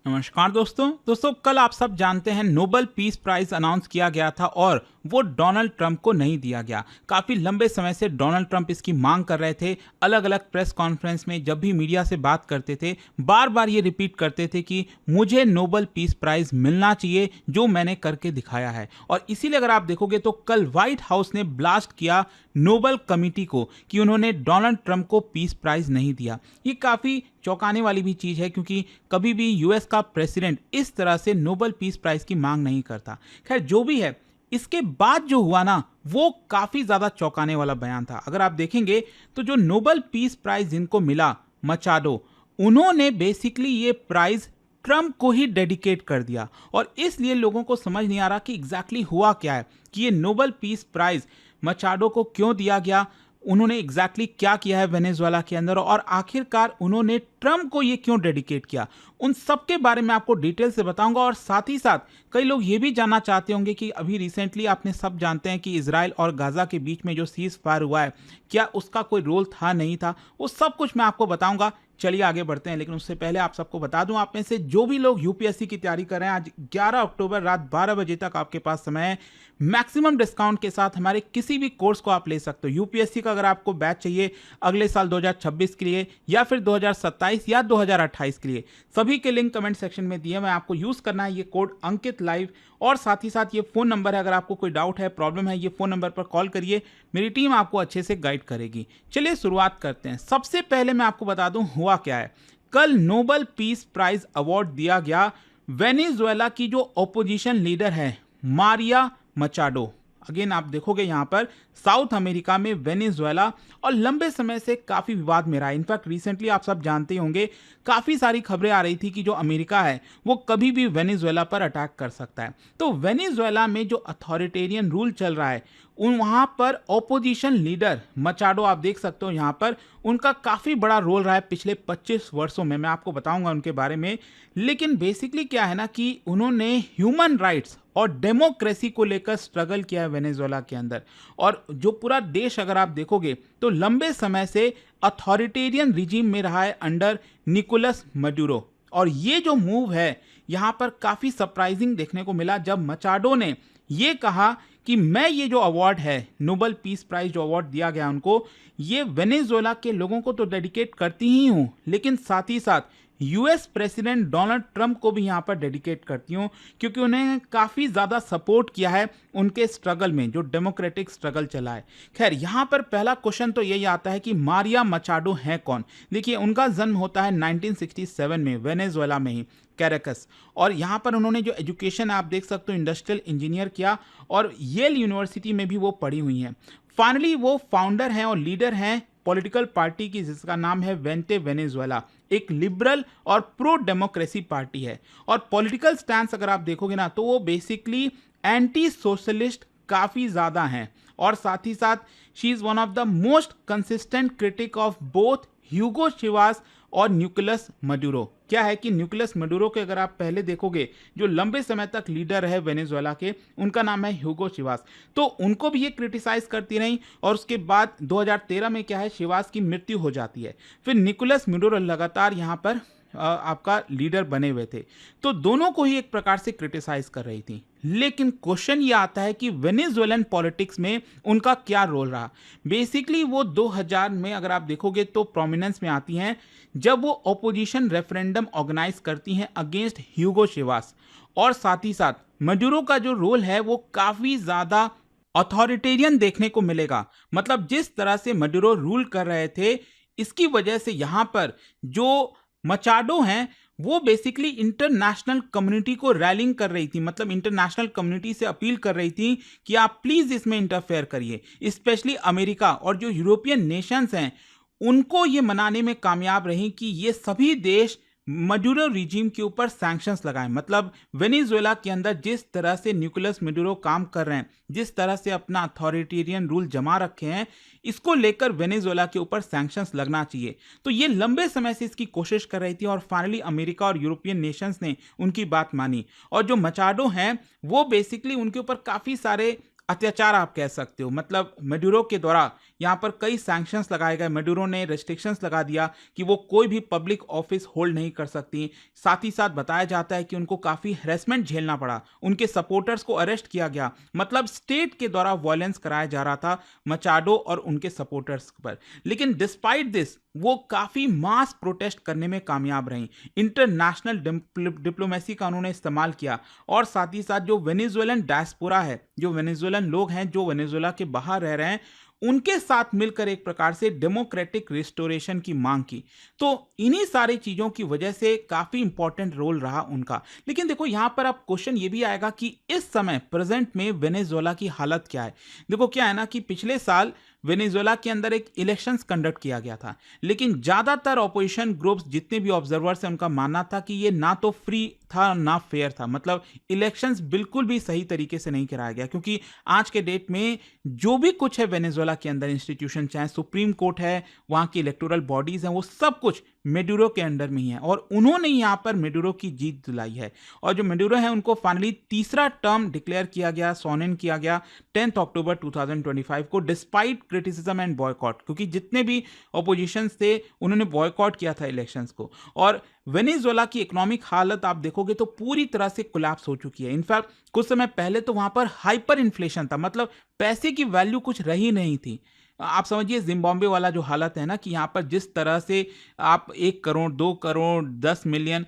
नमस्कार दोस्तों कल आप सब जानते हैं नोबेल पीस प्राइज अनाउंस किया गया था और वो डोनाल्ड ट्रंप को नहीं दिया गया। काफी लंबे समय से डोनाल्ड ट्रंप इसकी मांग कर रहे थे। अलग अलग प्रेस कॉन्फ्रेंस में जब भी मीडिया से बात करते थे बार बार ये रिपीट करते थे कि मुझे नोबेल पीस प्राइज मिलना चाहिए जो मैंने करके दिखाया है। और इसीलिए अगर आप देखोगे तो कल व्हाइट हाउस ने ब्लास्ट किया नोबेल कमिटी को कि उन्होंने डोनाल्ड ट्रंप को पीस प्राइज नहीं दिया। ये काफी चौंकाने वाली भी चीज है क्योंकि कभी भी यूएस का प्रेसिडेंट इस तरह से नोबेल पीस प्राइज की मांग नहीं करता। खैर जो भी है, इसके बाद जो हुआ ना वो काफी ज्यादा चौंकाने वाला बयान था। अगर आप देखेंगे तो जो नोबेल पीस प्राइज जिनको मिला, मचाडो, उन्होंने बेसिकली ये प्राइज ट्रंप को ही डेडिकेट कर दिया। और इसलिए लोगों को समझ नहीं आ रहा कि एग्जैक्टली हुआ क्या है, कि ये नोबेल पीस प्राइज मचाडो को क्यों दिया गया, उन्होंने एग्जैक्टली क्या किया है वेनेजुएला के अंदर, और आखिरकार उन्होंने ट्रंप को ये क्यों डेडिकेट किया। उन सब के बारे में आपको डिटेल से बताऊंगा। और साथ ही साथ कई लोग ये भी जानना चाहते होंगे कि अभी रिसेंटली आपने सब जानते हैं कि इजराइल और गाजा के बीच में जो सीज फायर हुआ है, क्या उसका कोई रोल था नहीं था, वो सब कुछ मैं आपको बताऊंगा। चलिए आगे बढ़ते हैं, लेकिन उससे पहले आप सबको बता दूं, आप में से जो भी लोग यूपीएससी की तैयारी कर रहे हैं, आज 11 अक्टूबर रात 12 बजे तक आपके पास समय है। मैक्सिमम डिस्काउंट के साथ हमारे किसी भी कोर्स को आप ले सकते हो। यूपीएससी का अगर आपको बैच चाहिए अगले साल 2026 के लिए या फिर 2027 या 2028 के लिए, सभी के लिंक कमेंट सेक्शन में दिए। मैं आपको यूज करना है ये कोड अंकित लाइव, और साथ ही साथ ये फोन नंबर है, अगर आपको कोई डाउट है, प्रॉब्लम है, ये फोन नंबर पर कॉल करिए, मेरी टीम आपको अच्छे से गाइड करेगी। चलिए शुरुआत करते हैं। सबसे पहले मैं आपको बता दूं हुआ क्या है। कल नोबेल पीस प्राइज अवार्ड दिया गया वेनेजुएला की जो ओपोजिशन लीडर है मारिया मचाडो। अगेन आप देखोगे यहां पर साउथ अमेरिका में वेनेजुएला, और लंबे समय से काफी विवाद में रहा है। इनफैक्ट रिसेंटली आप सब जानते होंगे काफी सारी खबरें आ रही थी कि जो अमेरिका है वो कभी भी वेनेजुएला पर अटैक कर सकता है। तो वेनेजुएला में जो अथॉरिटेरियन रूल चल रहा है उन वहां पर ओपोजिशन लीडर मचाडो, आप देख सकते हो यहां पर उनका काफी बड़ा रोल रहा है पिछले 25 वर्षों में। मैं आपको बताऊंगा उनके बारे में। लेकिन बेसिकली क्या है ना कि उन्होंने ह्यूमन राइट्स और डेमोक्रेसी को लेकर स्ट्रगल किया है वेनेजुएला के अंदर। और जो पूरा देश अगर आप देखोगे तो लंबे समय से अथॉरिटेरियन रिजीम में रहा है अंडर निकोलस मडूरो। और ये जो मूव है यहां पर काफी सरप्राइजिंग देखने को मिला जब मचाडो ने ये कहा कि मैं ये जो अवार्ड है नोबेल पीस प्राइज जो अवार्ड दिया गया उनको, ये वेनेजुएला के लोगों को तो डेडिकेट करती ही हूं, लेकिन साथ ही साथ यूएस प्रेसिडेंट डोनाल्ड ट्रंप को भी यहां पर डेडिकेट करती हूं, क्योंकि उन्हें काफी ज्यादा सपोर्ट किया है उनके स्ट्रगल में, जो डेमोक्रेटिक स्ट्रगल चला है। खैर यहां पर पहला क्वेश्चन तो यही आता है कि मारिया मचाडो है कौन। देखिए उनका जन्म होता है 1967 में वेनेजुएला में ही, कैराकस। और यहां पर उन्होंने जो एजुकेशन आप देख सकते हो इंडस्ट्रियल इंजीनियर किया, और येल यूनिवर्सिटी में भी वो पढ़ी हुई हैं। फाइनली वो फाउंडर हैं और लीडर हैं पॉलिटिकल पार्टी की जिसका नाम है वेंटे वेनेजुएला, एक लिबरल और प्रो डेमोक्रेसी पार्टी है। और पॉलिटिकल स्टैंड अगर आप देखोगे ना तो वो बेसिकली एंटी सोशलिस्ट काफी ज्यादा हैं। और साथ ही साथ she is one of the most consistent critic of both Hugo Chavez और निकोलस मडूरो। क्या है कि निकोलस मडूरो के अगर आप पहले देखोगे जो लंबे समय तक लीडर है वेनेजुएला के, उनका नाम है ह्यूगो चिवास, तो उनको भी ये क्रिटिसाइज करती रही। और उसके बाद 2013 में क्या है चिवास की मृत्यु हो जाती है। फिर निकोलस मडूरो लगातार यहाँ पर आपका लीडर बने हुए थे, तो दोनों को ही एक प्रकार से क्रिटिसाइज कर रही थी। लेकिन क्वेश्चन ये आता है कि वेनेजुएलन पॉलिटिक्स में उनका क्या रोल रहा। बेसिकली वो 2000 में अगर आप देखोगे तो प्रोमिनेंस में आती हैं जब वो ओपोजिशन रेफरेंडम ऑर्गेनाइज करती हैं अगेंस्ट ह्यूगो चिवास। और साथ ही साथ मडूरो का जो रोल है वो काफी ज्यादा अथॉरिटेरियन देखने को मिलेगा। मतलब जिस तरह से मडूरो रूल कर रहे थे, इसकी वजह से यहां पर जो मचाडो हैं वो बेसिकली इंटरनेशनल कम्युनिटी को रैलिंग कर रही थी। मतलब इंटरनेशनल कम्युनिटी से अपील कर रही थी कि आप प्लीज इसमें इंटरफेयर करिए। स्पेशली अमेरिका और जो यूरोपियन नेशंस हैं उनको ये मनाने में कामयाब रही कि ये सभी देश मडूरो रिजीम के ऊपर सैंक्शंस लगाएं। मतलब वेनेजुएला के अंदर जिस तरह से निकोलस मडूरो काम कर रहे हैं, जिस तरह से अपना अथॉरिटेरियन रूल जमा रखे हैं, इसको लेकर वेनेजुएला के ऊपर सैंक्शंस लगना चाहिए। तो ये लंबे समय से इसकी कोशिश कर रही थी और फाइनली अमेरिका और यूरोपियन नेशंस ने उनकी बात मानी। और जो मचाडो हैं वो बेसिकली उनके ऊपर काफी सारे अत्याचार आप कह सकते हो। मतलब मेडुरो के द्वारा यहाँ पर कई सैंक्शंस लगाए गए। मेडुरो ने रेस्ट्रिक्शंस लगा दिया कि वो कोई भी पब्लिक ऑफिस होल्ड नहीं कर सकती। साथ ही साथ बताया जाता है कि उनको काफ़ी हैरेसमेंट झेलना पड़ा, उनके सपोर्टर्स को अरेस्ट किया गया। मतलब स्टेट के द्वारा वायलेंस कराया जा रहा था मचाडो और उनके सपोर्टर्स पर। लेकिन डिस्पाइट दिस वो काफ़ी मास प्रोटेस्ट करने में कामयाब रहीं। इंटरनेशनल डिप्लोमेसी का उन्होंने इस्तेमाल किया और साथ ही साथ जो वेनेजुएलन डायस्पोरा है, जो वेनेजुएलन लोग हैं जो वेनेजुएला के बाहर रह रहे हैं, उनके साथ मिलकर एक प्रकार से डेमोक्रेटिक रिस्टोरेशन की मांग की। तो इन्हीं सारी चीज़ों की वजह से काफ़ी इंपॉर्टेंट रोल रहा उनका। लेकिन देखो यहाँ पर अब क्वेश्चन ये भी आएगा कि इस समय प्रेजेंट में वेनेजुएला की हालत क्या है। देखो क्या है ना कि पिछले साल वेनेजुएला के अंदर एक इलेक्शंस कंडक्ट किया गया था, लेकिन ज़्यादातर ऑपोजिशन ग्रुप्स जितने भी ऑब्जर्वर्स हैं उनका मानना था कि ये ना तो फ्री था ना फेयर था। मतलब इलेक्शंस बिल्कुल भी सही तरीके से नहीं कराया गया, क्योंकि आज के डेट में जो भी कुछ है वेनेजुएला के अंदर इंस्टीट्यूशन, चाहे सुप्रीम कोर्ट है, वहाँ की इलेक्टोरल बॉडीज हैं, वो सब कुछ मेडुरो के अंडर में ही है और उन्होंने यहाँ पर मेडुरो की जीत दिलाई है। और जो मेडुरो है उनको फाइनली तीसरा टर्म डिक्लेयर किया गया, सॉन इन किया गया 10 अक्टूबर 2025 को, डिस्पाइट क्रिटिसिज्म एंड बॉयकॉट, क्योंकि जितने भी ऑपोजिशंस थे उन्होंने बॉयकॉट किया था इलेक्शंस को। और वेनेजुएला की इकोनॉमिक हालत आप देखोगे तो पूरी तरह से कोलैप्स हो चुकी है। इनफैक्ट कुछ समय पहले तो वहां पर हाइपर इन्फ्लेशन था, मतलब पैसे की वैल्यू कुछ रही नहीं थी। आप समझिए जिम्बाब्वे वाला जो हालत है ना, कि यहाँ पर जिस तरह से आप 1 करोड़ 2 करोड़ 10 मिलियन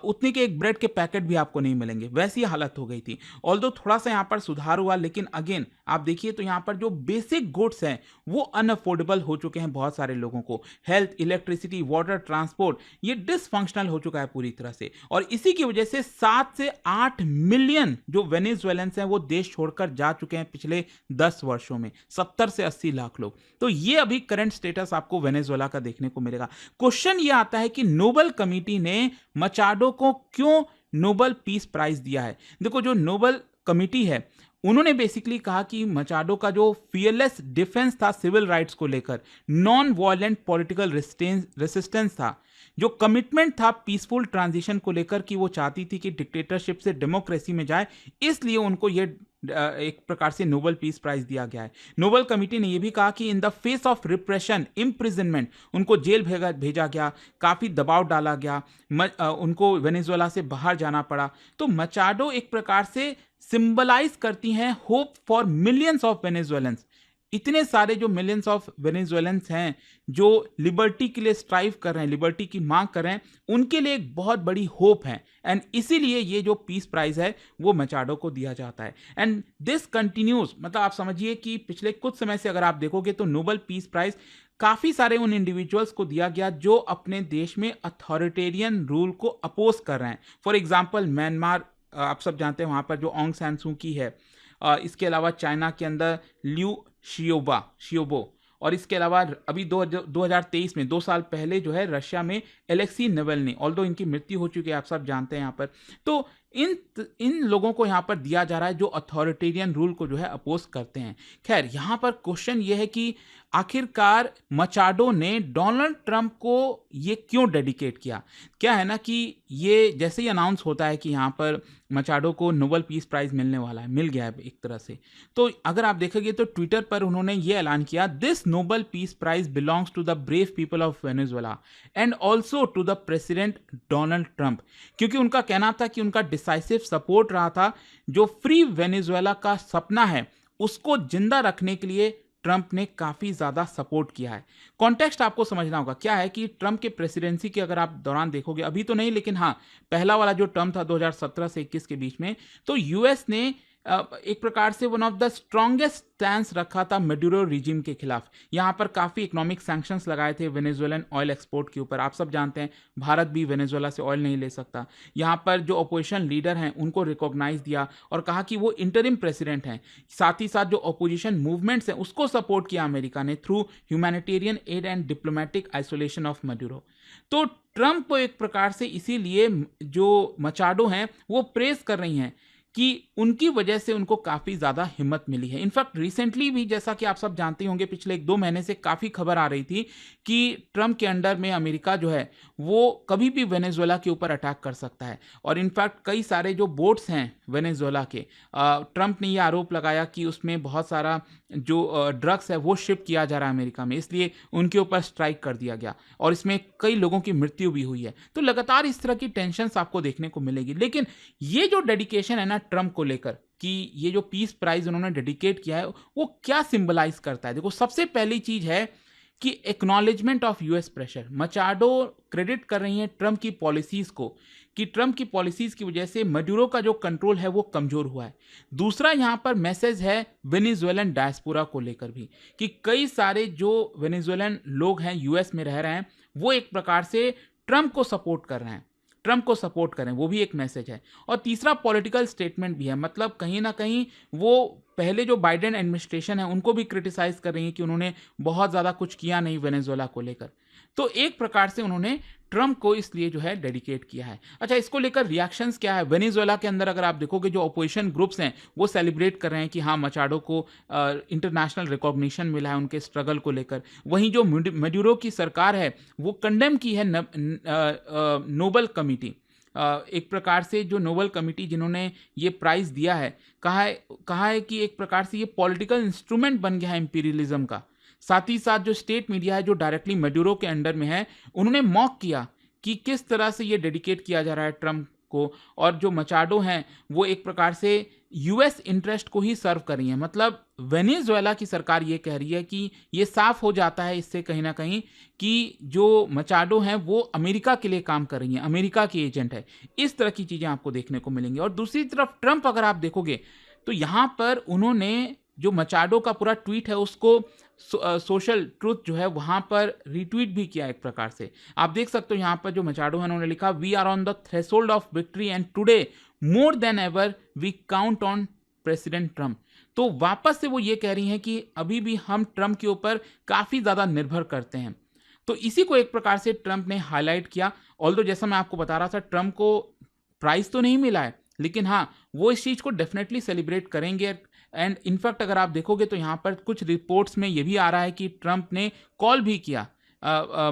उतने के एक ब्रेड के पैकेट भी आपको नहीं मिलेंगे, वैसी हालत हो गई थी। ऑल्दो थोड़ा सा यहाँ पर सुधार हुआ, लेकिन अगेन आप देखिए तो यहाँ पर जो बेसिक गुड्स हैं वो अनअफोर्डेबल हो चुके हैं बहुत सारे लोगों को। हेल्थ, इलेक्ट्रिसिटी, वाटर, ट्रांसपोर्ट, ये डिसफंक्शनल हो चुका है पूरी तरह से। और इसी की वजह से 7 से 8 मिलियन जो वेनेजुएलन्स हैं वो देश छोड़कर जा चुके हैं पिछले 10 वर्षों में, 70 से 80 लाख लोग। तो ये अभी करंट स्टेटस आपको वेनेजुएला का देखने को मिलेगा। क्वेश्चन ये आता है कि नोबल कमिटी ने मचाडो को क्यों नोबल पीस प्राइज दिया है। देखो जो नोबल कमिटी है उन्होंने बेसिकली कहा कि मचाडो का जो फियरलेस डिफेंस था सिविल राइट्स को लेकर, नॉन वायलेंट पॉलिटिकल रेसिस्टेंस था, जो कमिटमेंट था पीसफुल ट्रांजिशन को लेकर कि वो चाहती थी कि डिक्टेटरशिप से डेमोक्रेसी में जाए, इसलिए उनको ये एक प्रकार से नोबल पीस प्राइज दिया गया है। नोबल कमिटी ने यह भी कहा कि in the face of repression, imprisonment, उनको जेल भेजा गया, काफ़ी दबाव डाला गया, उनको वेनेजुएला से बाहर जाना पड़ा। तो मचाडो एक प्रकार से सिंबलाइज करती हैं होप फॉर मिलियंस ऑफ वेनेजुएलन्स। इतने सारे जो मिलियंस ऑफ वेनेजुएलन्स हैं जो लिबर्टी के लिए स्ट्राइव कर रहे हैं, लिबर्टी की मांग कर रहे हैं, उनके लिए एक बहुत बड़ी होप है। एंड इसीलिए ये जो पीस प्राइज है वो मचाडो को दिया जाता है। एंड दिस कंटिन्यूज, मतलब आप समझिए कि पिछले कुछ समय से अगर आप देखोगे तो नोबल पीस प्राइज काफ़ी सारे उन इंडिविजुअल्स को दिया गया जो अपने देश में अथॉरिटेरियन रूल को अपोज कर रहे हैं। फॉर एग्जाम्पल म्यांमार, आप सब जानते हैं वहाँ पर जो ऑंग सैन सू की है। इसके अलावा चाइना के अंदर लियू शियोबो, और इसके अलावा अभी 2023 में 2 साल पहले जो है रशिया में एलेक्सी नावल्नी, ऑल्दो इनकी मृत्यु हो चुकी है, आप सब जानते हैं यहाँ पर। तो इन लोगों को यहाँ पर दिया जा रहा है जो अथॉरिटेरियन रूल को जो है अपोज करते हैं। खैर यहाँ पर क्वेश्चन ये है कि आखिरकार मचाडो ने डोनाल्ड ट्रंप को ये क्यों डेडिकेट किया। क्या है ना कि ये जैसे ही अनाउंस होता है कि यहाँ पर मचाडो को नोबेल पीस प्राइज मिलने वाला है, मिल गया है एक तरह से, तो अगर आप देखेंगे तो ट्विटर पर उन्होंने ये ऐलान किया, this Nobel Peace Prize belongs to the brave people of Venezuela and also to the President Donald Trump. क्योंकि उनका कहना था कि उनका डिसाइसिव सपोर्ट रहा था, जो फ्री वेनेजुएला का सपना है उसको जिंदा रखने के लिए ट्रंप ने काफ़ी ज़्यादा सपोर्ट किया है। कॉन्टेक्स्ट आपको समझना होगा। क्या है कि ट्रंप के प्रेसिडेंसी के अगर आप दौरान देखोगे, अभी तो नहीं लेकिन हाँ पहला वाला जो टर्म था 2017 से 21 के बीच में, तो यूएस ने एक प्रकार से one of the strongest stance रखा था मेडुरो रिजिम के खिलाफ। यहाँ पर काफ़ी इकोनॉमिक सैंक्शंस लगाए थे वेनेजुएलन ऑयल एक्सपोर्ट के ऊपर। आप सब जानते हैं भारत भी वेनेजुएला से ऑयल नहीं ले सकता। यहाँ पर जो अपोजिशन लीडर हैं उनको रिकॉग्नाइज दिया और कहा कि वो इंटरिम प्रेसिडेंट हैं। साथ ही साथ जो अपोजिशन मूवमेंट्स हैं उसको सपोर्ट किया अमेरिका ने through humanitarian aid and diplomatic isolation of Maduro. तो ट्रंप को एक प्रकार से इसीलिए जो मचाडो हैं वो प्रेस कर रही हैं कि उनकी वजह से उनको काफ़ी ज़्यादा हिम्मत मिली है। इनफैक्ट रिसेंटली भी, जैसा कि आप सब जानते होंगे, पिछले 1-2 महीने से काफ़ी खबर आ रही थी कि ट्रंप के अंडर में अमेरिका जो है वो कभी भी वेनेजुएला के ऊपर अटैक कर सकता है। और इनफैक्ट कई सारे जो बोट्स हैं वेनेजुएला के, ट्रंप ने ये आरोप लगाया कि उसमें बहुत सारा जो ड्रग्स है वो शिप किया जा रहा है अमेरिका में, इसलिए उनके ऊपर स्ट्राइक कर दिया गया और इसमें कई लोगों की मृत्यु भी हुई है। तो लगातार इस तरह की टेंशन्स आपको देखने को मिलेगी। लेकिन ये जो डेडिकेशन है ना ट्रंप को लेकर, कि ये जो पीस प्राइज उन्होंने डेडिकेट किया है, वो क्या सिंबलाइज करता है? देखो, सबसे पहली चीज है कि acknowledgement of US pressure. Machado credit कर रही हैं ट्रंप की पॉलिसीज को, कि ट्रंप की पॉलिसीज की वजह से मड्यूरो का जो कंट्रोल है वो कमजोर हुआ है। दूसरा यहां पर मैसेज है वेनेजुएलन डायस्पोरा को लेकर भी, कि कई सारे जो वेनेजुएलन लोग हैं यूएस में रह रहे हैं, वो एक प्रकार से ट्रंप को सपोर्ट कर रहे हैं, ट्रंप को सपोर्ट करें, वो भी एक मैसेज है। और तीसरा पॉलिटिकल स्टेटमेंट भी है, मतलब कहीं ना कहीं वो पहले जो बाइडेन एडमिनिस्ट्रेशन है उनको भी क्रिटिसाइज कर रही है कि उन्होंने बहुत ज़्यादा कुछ किया नहीं वेनेजुएला को लेकर। तो एक प्रकार से उन्होंने ट्रंप को इसलिए जो है डेडिकेट किया है। अच्छा, इसको लेकर रिएक्शंस क्या है? वेनेजुएला के अंदर अगर आप देखोगे, जो अपोजिशन ग्रुप्स हैं वो सेलिब्रेट कर रहे हैं कि हाँ, मचाडो को इंटरनेशनल रिकॉग्निशन मिला है उनके स्ट्रगल को लेकर। वहीं जो मड्यूरो की सरकार है वो कंडेम की है नोबल कमिटी, एक प्रकार से जो नोबल कमिटी जिन्होंने ये प्राइज दिया है, कहा है कि एक प्रकार से ये पॉलिटिकल इंस्ट्रूमेंट बन गया है इंपीरियलिज्म का। साथ ही साथ जो स्टेट मीडिया है जो डायरेक्टली मड्यूरो के अंडर में है, उन्होंने मॉक किया कि किस तरह से ये डेडिकेट किया जा रहा है ट्रंप को। और जो मचाडो हैं वो एक प्रकार से यूएस इंटरेस्ट को ही सर्व कर रही हैं। मतलब वेनेजुएला की सरकार ये कह रही है कि ये साफ हो जाता है इससे कहीं ना कहीं कि जो मचाडो हैं वो अमेरिका के लिए काम कर रही हैं, अमेरिका की एजेंट है। इस तरह की चीज़ें आपको देखने को मिलेंगी। और दूसरी तरफ ट्रंप अगर आप देखोगे तो यहाँ पर उन्होंने जो मचाडो का पूरा ट्वीट है उसको सोशल ट्रूथ जो है वहां पर रिट्वीट भी किया। एक प्रकार से आप देख सकते हो यहाँ पर जो मचाडो है उन्होंने लिखा, we are on the threshold of victory and today more than ever we count on President Trump. तो वापस से वो ये कह रही हैं कि अभी भी हम ट्रंप के ऊपर काफी ज्यादा निर्भर करते हैं। तो इसी को एक प्रकार से ट्रंप ने हाईलाइट किया। ऑल्दो जैसा मैं आपको बता रहा था, ट्रंप को प्राइज तो नहीं मिला है, लेकिन हाँ, वो इस चीज को डेफिनेटली सेलिब्रेट करेंगे। एंड इनफैक्ट अगर आप देखोगे तो यहाँ पर कुछ रिपोर्ट्स में ये भी आ रहा है कि ट्रंप ने कॉल भी किया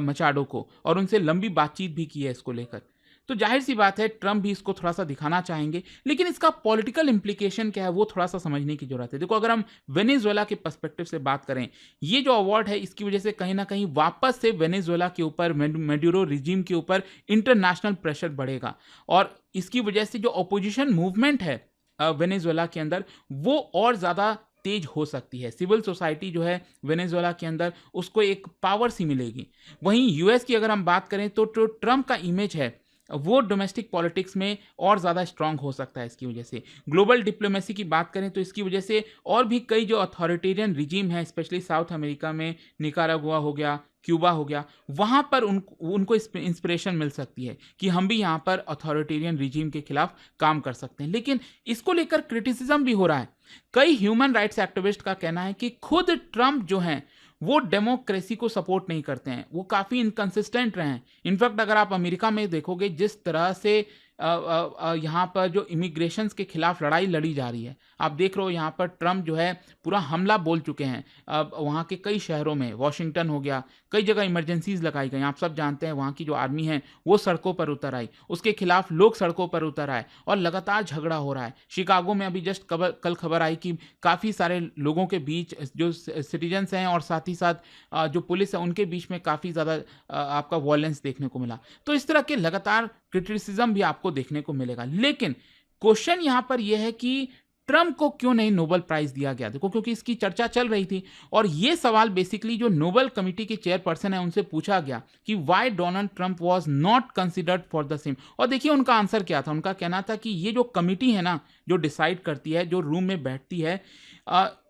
मचाडो को और उनसे लंबी बातचीत भी की है इसको लेकर। तो जाहिर सी बात है ट्रंप भी इसको थोड़ा सा दिखाना चाहेंगे, लेकिन इसका पॉलिटिकल इंप्लीकेशन क्या है वो थोड़ा सा समझने की जरूरत है। देखो, अगर हम वेनेजुएला के पर्सपेक्टिव से बात करें, ये जो अवार्ड है इसकी वजह से कहीं ना कहीं वापस से वेनेजुएला के ऊपर, मड्यूरो रिजीम के ऊपर इंटरनेशनल प्रेशर बढ़ेगा और इसकी वजह से जो अपोजिशन मूवमेंट है वेनेजुएला के अंदर वो और ज़्यादा तेज हो सकती है। सिविल सोसाइटी जो है वेनेजुएला के अंदर उसको एक पावर सी मिलेगी। वहीं यूएस की अगर हम बात करें तो जो ट्रंप का इमेज है वो डोमेस्टिक पॉलिटिक्स में और ज़्यादा स्ट्रांग हो सकता है इसकी वजह से। ग्लोबल डिप्लोमेसी की बात करें तो इसकी वजह से और भी कई जो अथॉरिटेरियन रिजीम है, स्पेशली साउथ अमेरिका में निकारागुआ हो गया, क्यूबा हो गया, वहाँ पर उनको इंस्पिरेशन मिल सकती है कि हम भी यहाँ पर अथॉरिटेरियन रिजीम के खिलाफ काम कर सकते हैं। लेकिन इसको लेकर क्रिटिसिज्म भी हो रहा है। कई ह्यूमन राइट्स एक्टिविस्ट का कहना है कि खुद ट्रंप जो हैं वो डेमोक्रेसी को सपोर्ट नहीं करते हैं, वो काफ़ी इनकंसिस्टेंट रहे हैं। इनफैक्ट अगर आप अमेरिका में देखोगे जिस तरह से यहाँ पर जो इमिग्रेशंस के खिलाफ लड़ाई लड़ी जा रही है, आप देख रहे हो यहाँ पर ट्रंप जो है पूरा हमला बोल चुके हैं। वहाँ के कई शहरों में, वॉशिंगटन हो गया, कई जगह इमरजेंसीज लगाई गई। आप सब जानते हैं वहाँ की जो आर्मी है वो सड़कों पर उतर आई, उसके खिलाफ लोग सड़कों पर उतर आए और लगातार झगड़ा हो रहा है। शिकागो में अभी जस्ट कल खबर आई कि काफ़ी सारे लोगों के बीच, जो सिटीजन्स हैं और साथ ही साथ जो पुलिस है उनके बीच में काफ़ी ज़्यादा आपका वॉयलेंस देखने को मिला। तो इस तरह के लगातार क्रिटिसिज्म भी आपको देखने को मिलेगा। लेकिन क्वेश्चन यहां पर यह है कि ट्रंप को क्यों नहीं नोबेल प्राइज दिया गया? देखो, क्योंकि इसकी चर्चा चल रही थी और यह सवाल बेसिकली जो नोबेल कमिटी के चेयरपर्सन है उनसे पूछा गया कि why Donald Trump was not considered for the same. और देखिए उनका आंसर क्या था। उनका कहना था कि ये जो कमिटी है ना, जो डिसाइड करती है, जो रूम में बैठती है,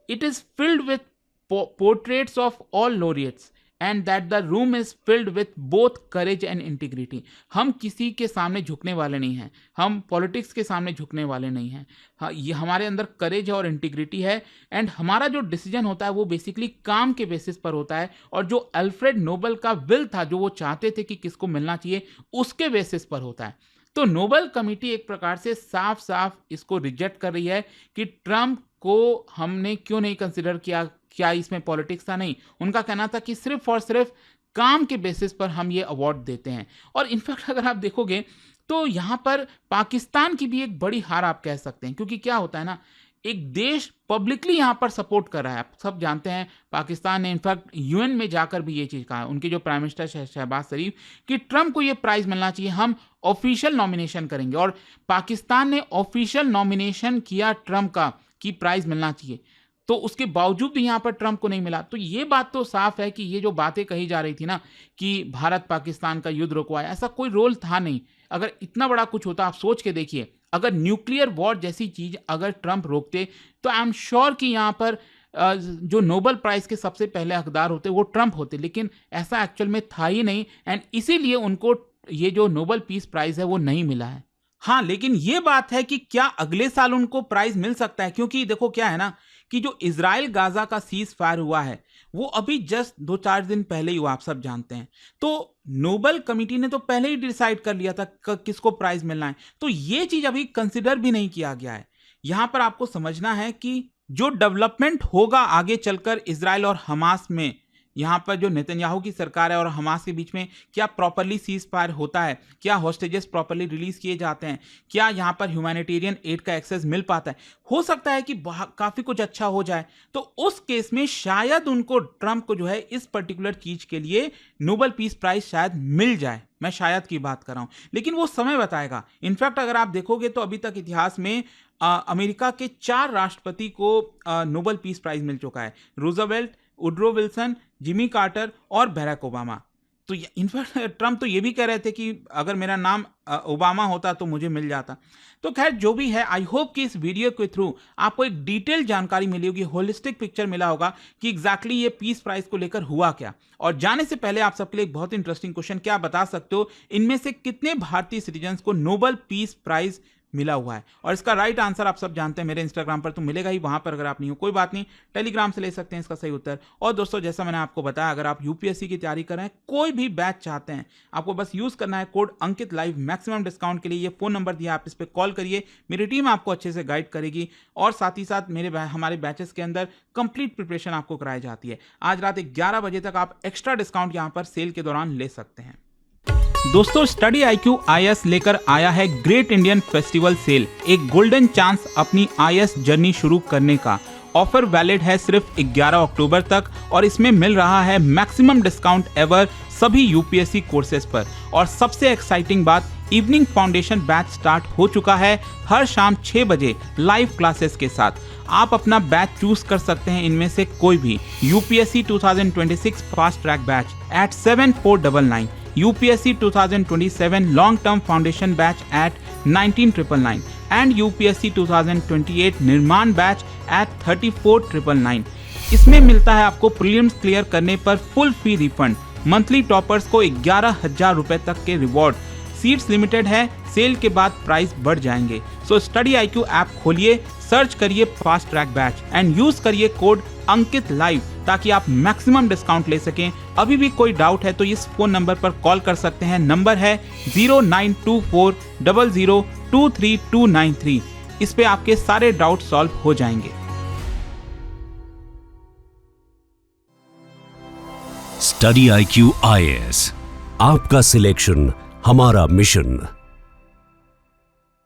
it is filled with portraits of all laureates and that the room is filled with both courage and integrity. हम किसी के सामने झुकने वाले नहीं हैं, हम पॉलिटिक्स के सामने झुकने वाले नहीं हैं। हाँ, ये हमारे अंदर करेज है और इंटीग्रिटी है। एंड हमारा जो डिसीजन होता है वो बेसिकली काम के बेसिस पर होता है और जो अल्फ्रेड नोबेल का विल था, जो वो चाहते थे कि किसको मिलना चाहिए, उसके बेसिस पर होता है। तो नोबल कमेटी एक प्रकार से साफ साफ इसको रिजेक्ट कर रही है कि ट्रंप को हमने क्यों नहीं कंसिडर किया, क्या इसमें पॉलिटिक्स था? नहीं, उनका कहना था कि सिर्फ और सिर्फ काम के बेसिस पर हम ये अवार्ड देते हैं। और इनफैक्ट अगर आप देखोगे तो यहाँ पर पाकिस्तान की भी एक बड़ी हार आप कह सकते हैं, क्योंकि क्या होता है ना, एक देश पब्लिकली यहाँ पर सपोर्ट कर रहा है। आप सब जानते हैं पाकिस्तान ने इनफैक्ट यूएन में जाकर भी ये चीज़ कहा है, उनके जो प्राइम मिनिस्टर शहबाज शरीफ, कि ट्रंप को ये प्राइज़ मिलना चाहिए, हम ऑफिशियल नॉमिनेशन करेंगे। और पाकिस्तान ने ऑफिशियल नॉमिनेशन किया ट्रंप का कि प्राइज़ मिलना चाहिए, तो उसके बावजूद भी यहाँ पर ट्रंप को नहीं मिला। तो ये बात तो साफ है कि ये जो बातें कही जा रही थी ना कि भारत पाकिस्तान का युद्ध रुकवाया, ऐसा कोई रोल था नहीं। अगर इतना बड़ा कुछ होता, आप सोच के देखिए, अगर न्यूक्लियर वॉर जैसी चीज़ अगर ट्रंप रोकते तो आई एम श्योर कि यहाँ पर जो नोबेल प्राइज़ के सबसे पहले हकदार होते वो ट्रंप होते, लेकिन ऐसा एक्चुअल में था ही नहीं। एंड इसीलिए उनको ये जो नोबेल पीस प्राइज़ है वो नहीं मिला है। हाँ, लेकिन ये बात है कि क्या अगले साल उनको प्राइज़ मिल सकता है, क्योंकि देखो क्या है ना कि जो इजराइल गाजा का सीज फायर हुआ है वो अभी जस्ट 2-4 दिन पहले ही हुआ, आप सब जानते हैं। तो नोबेल कमेटी ने तो पहले ही डिसाइड कर लिया था किसको प्राइज मिलना है, तो ये चीज अभी कंसिडर भी नहीं किया गया है। यहां पर आपको समझना है कि जो डेवलपमेंट होगा आगे चलकर इजराइल और हमास में, यहाँ पर जो नेतन्याहू की सरकार है और हमास के बीच में क्या प्रॉपरली सीज फायर होता है, क्या हॉस्टेजेस प्रॉपरली रिलीज किए जाते हैं, क्या यहाँ पर ह्यूमैनिटेरियन एड का एक्सेस मिल पाता है, हो सकता है कि काफ़ी कुछ अच्छा हो जाए। तो उस केस में शायद उनको, ट्रंप को जो है इस पर्टिकुलर चीज़ के लिए नोबेल पीस प्राइज शायद मिल जाए। मैं शायद की बात कर रहा हूँ, लेकिन वो समय बताएगा। इनफैक्ट अगर आप देखोगे तो अभी तक इतिहास में अमेरिका के 4 राष्ट्रपति को नोबेल पीस प्राइज मिल चुका है, Roosevelt, Woodrow Wilson, Jimmy Carter और बैराक ओबामा। तो इनफैक्ट ट्रंप तो ये भी कह रहे थे कि अगर मेरा नाम ओबामा होता तो मुझे मिल जाता। तो खैर जो भी है, आई होप कि इस वीडियो के थ्रू आपको एक डिटेल जानकारी मिली होगी, होलिस्टिक पिक्चर मिला होगा कि एग्जैक्टली ये पीस प्राइज को लेकर हुआ क्या। और जाने से पहले आप सबके लिए एक बहुत इंटरेस्टिंग क्वेश्चन, क्या बता सकते हो इनमें से कितने भारतीय सिटीजन्स को नोबेल पीस प्राइज मिला हुआ है? और इसका राइट आंसर आप सब जानते हैं, मेरे इंस्टाग्राम पर तो मिलेगा ही, वहां पर अगर आप नहीं हो कोई बात नहीं, टेलीग्राम से ले सकते हैं इसका सही उत्तर। और दोस्तों जैसा मैंने आपको बताया, अगर आप यूपीएससी की तैयारी कर रहे हैं, कोई भी बैच चाहते हैं, आपको बस यूज करना है कोड अंकित लाइव। मैक्सिमम डिस्काउंट के लिए ये फोन नंबर दिया, आप इस पर कॉल करिए, मेरी टीम आपको अच्छे से गाइड करेगी। और साथ ही साथ हमारे बैचेस के अंदर कंप्लीट प्रिपरेशन आपको कराई जाती है। आज रात 11 बजे तक आप एक्स्ट्रा डिस्काउंट यहाँ पर सेल के दौरान ले सकते हैं। दोस्तों स्टडी IQ IAS लेकर आया है ग्रेट इंडियन फेस्टिवल सेल, एक गोल्डन चांस अपनी IAS जर्नी शुरू करने का। ऑफर वैलिड है सिर्फ 11 अक्टूबर तक और इसमें मिल रहा है मैक्सिमम डिस्काउंट एवर सभी यूपीएससी कोर्सेज पर। और सबसे एक्साइटिंग बात, इवनिंग फाउंडेशन बैच स्टार्ट हो चुका है हर शाम 6 बजे लाइव क्लासेस के साथ। आप अपना बैच चूज कर सकते हैं इनमें से कोई भी। UPSC 2026 fast track batch at 7499, UPSC 2027 Long Term Foundation Batch at 19999 and UPSC 2028 निर्माण बैच at 34999। इसमें मिलता है आपको प्रीलिम्स क्लियर करने पर फुल फी रिफंड, मंथली टॉपर्स को 11,000 रुपए तक के रिवॉर्ड। सीट्स लिमिटेड है, सेल के बाद प्राइस बढ़ जाएंगे। सो स्टडी IQ ऐप खोलिए, सर्च करिए fast track batch and use करिए कोड अंकित लाइव ताकि आप मैक्सिमम डिस्काउंट ले सकें। अभी भी कोई डाउट है तो इस फोन नंबर पर कॉल कर सकते हैं, नंबर है 092400232393। इस पे आपके सारे डाउट सॉल्व हो जाएंगे। स्टडी IQ IAS, आपका सिलेक्शन हमारा मिशन।